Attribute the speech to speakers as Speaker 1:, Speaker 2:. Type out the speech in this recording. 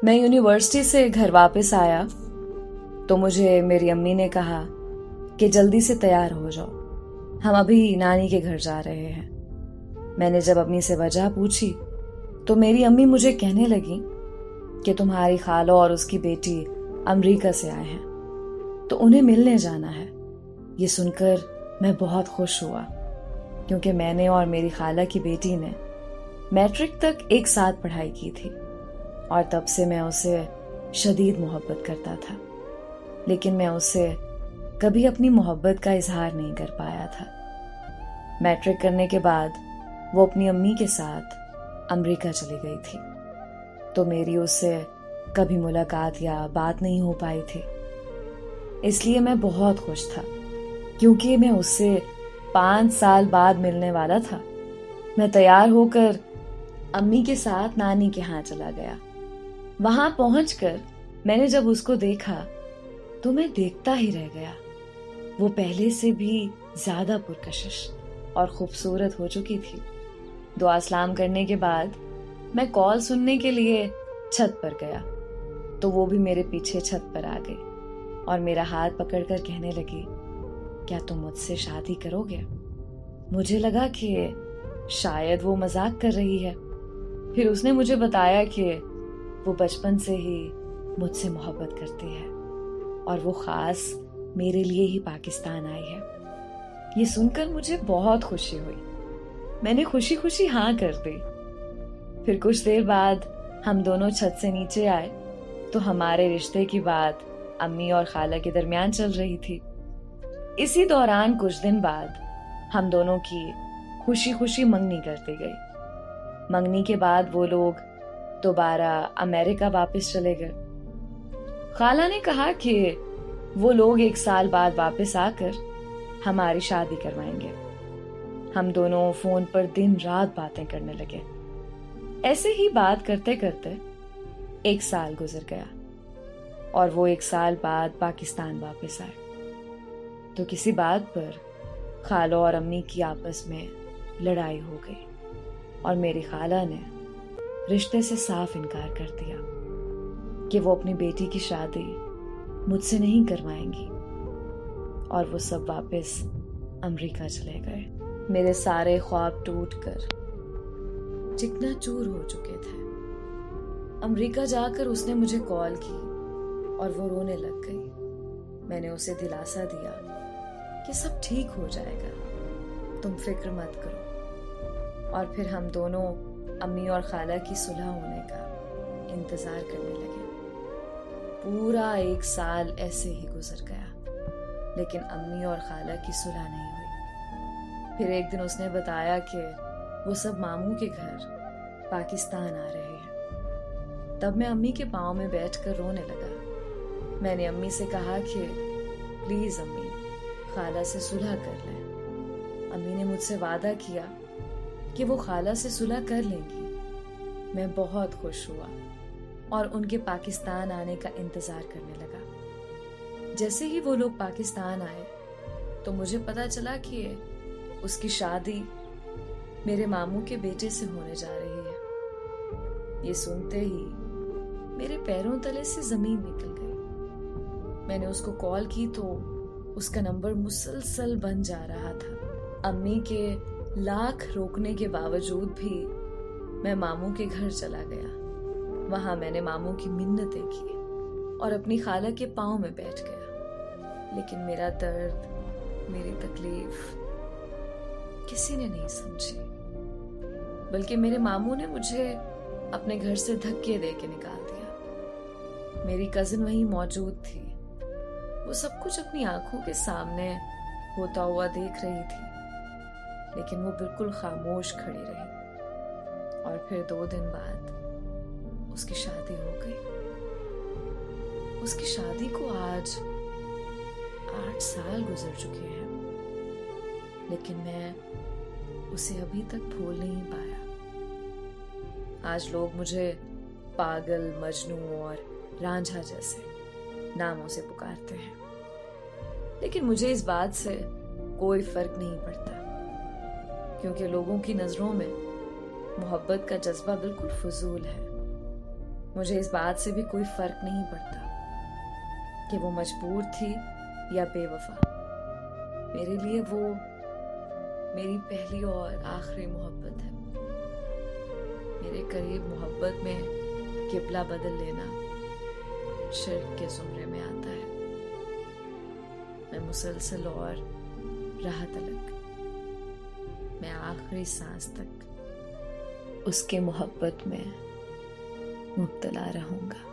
Speaker 1: میں یونیورسٹی سے گھر واپس آیا تو مجھے میری امی نے کہا کہ جلدی سے تیار ہو جاؤ، ہم ابھی نانی کے گھر جا رہے ہیں۔ میں نے جب امی سے وجہ پوچھی تو میری امی مجھے کہنے لگی کہ تمہاری خالہ اور اس کی بیٹی امریکہ سے آئے ہیں تو انہیں ملنے جانا ہے۔ یہ سن کر میں بہت خوش ہوا کیونکہ میں نے اور میری خالہ کی بیٹی نے میٹرک تک ایک ساتھ پڑھائی کی تھی اور تب سے میں اسے شدید محبت کرتا تھا، لیکن میں اسے کبھی اپنی محبت کا اظہار نہیں کر پایا تھا۔ میٹرک کرنے کے بعد وہ اپنی امی کے ساتھ امریکہ چلی گئی تھی تو میری اس سے کبھی ملاقات یا بات نہیں ہو پائی تھی۔ اس لیے میں بہت خوش تھا کیونکہ میں اس سے 5 سال بعد ملنے والا تھا۔ میں تیار ہو کر امی کے ساتھ نانی کے ہاں چلا گیا۔ وہاں پہنچ کر میں نے جب اس کو دیکھا تو میں دیکھتا ہی رہ گیا۔ وہ پہلے سے بھی زیادہ پرکشش اور خوبصورت ہو چکی تھی۔ دعا سلام کرنے کے بعد میں کال سننے کے لیے چھت پر گیا تو وہ بھی میرے پیچھے چھت پر آ گئی اور میرا ہاتھ پکڑ کر کہنے لگی، کیا تم مجھ سے شادی کرو گے؟ مجھے لگا کہ شاید وہ مذاق کر رہی ہے۔ پھر اس نے مجھے بتایا کہ وہ بچپن سے ہی مجھ سے محبت کرتی ہے اور وہ خاص میرے لیے ہی پاکستان آئی ہے۔ یہ سن کر مجھے بہت خوشی ہوئی۔ میں نے خوشی خوشی ہاں کر دی۔ پھر کچھ دیر بعد ہم دونوں چھت سے نیچے آئے تو ہمارے رشتے کی بات امی اور خالہ کے درمیان چل رہی تھی۔ اسی دوران کچھ دن بعد ہم دونوں کی خوشی خوشی منگنی کرتی گئی۔ منگنی کے بعد وہ لوگ دوبارہ امریکہ واپس چلے گئے۔ خالہ نے کہا کہ وہ لوگ 1 سال بعد واپس آ کر ہماری شادی کروائیں گے۔ ہم دونوں فون پر دن رات باتیں کرنے لگے۔ ایسے ہی بات کرتے کرتے 1 سال گزر گیا اور وہ 1 سال بعد پاکستان واپس آئے تو کسی بات پر خالہ اور امی کی آپس میں لڑائی ہو گئی اور میری خالہ نے رشتے سے صاف انکار کر دیا کہ وہ اپنی بیٹی کی شادی مجھ سے نہیں کروائیں گی اور وہ سب واپس امریکہ چلے گئے۔ میرے سارے خواب ٹوٹ کر چکنا چور ہو چکے تھے۔ امریکہ جا کر اس نے مجھے کال کی اور وہ رونے لگ گئی۔ میں نے اسے دلاسا دیا کہ سب ٹھیک ہو جائے گا، تم فکر مت کرو، اور پھر ہم دونوں امی اور خالہ کی صلح ہونے کا انتظار کرنے لگے۔ پورا 1 سال ایسے ہی گزر گیا لیکن امی اور خالہ کی صلح نہیں ہوئی۔ پھر ایک دن اس نے بتایا کہ وہ سب ماموں کے گھر پاکستان آ رہے ہیں۔ تب میں امی کے پاؤں میں بیٹھ کر رونے لگا۔ میں نے امی سے کہا کہ پلیز امی، خالہ سے صلح کر لیں۔ امی نے مجھ سے وعدہ کیا کہ وہ خالہ سے صلح کر لیں گی۔ میں بہت خوش ہوا اور ان کے پاکستان آنے کا انتظار کرنے لگا۔ جیسے ہی وہ لوگ پاکستان آئے تو مجھے پتا چلا کہ اس کی شادی میرے ماموں کے بیٹے سے ہونے جا رہی ہے۔ یہ سنتے ہی میرے پیروں تلے سے زمین نکل گئی۔ میں نے اس کو کال کی تو اس کا نمبر مسلسل بند جا رہا تھا۔ امی کے لاکھ روکنے کے باوجود بھی میں ماموں کے گھر چلا گیا۔ وہاں میں نے ماموں کی منتیں کی اور اپنی خالہ کے پاؤں میں بیٹھ گیا، لیکن میرا درد، میری تکلیف کسی نے نہیں سمجھی، بلکہ میرے ماموں نے مجھے اپنے گھر سے دھکے دے کے نکال دیا۔ میری کزن وہیں موجود تھی۔ وہ سب کچھ اپنی آنکھوں کے سامنے ہوتا ہوا دیکھ رہی تھی، لیکن وہ بالکل خاموش کھڑی رہی۔ اور پھر 2 دن بعد اس کی شادی ہو گئی۔ اس کی شادی کو آج 8 سال گزر چکے ہیں، لیکن میں اسے ابھی تک بھول نہیں پایا۔ آج لوگ مجھے پاگل، مجنوں اور رانجھا جیسے ناموں سے پکارتے ہیں، لیکن مجھے اس بات سے کوئی فرق نہیں پڑتا کیونکہ لوگوں کی نظروں میں محبت کا جذبہ بالکل فضول ہے۔ مجھے اس بات سے بھی کوئی فرق نہیں پڑتا کہ وہ مجبور تھی یا بے وفا. میرے لیے وہ میری پہلی اور آخری محبت ہے. میرے قریب محبت میں قبلہ بدل لینا شرک کے زمرے میں آتا ہے. میں مسلسل اور راہ تلک، میں آخری سانس تک اس کے محبت میں مبتلا رہوں گا.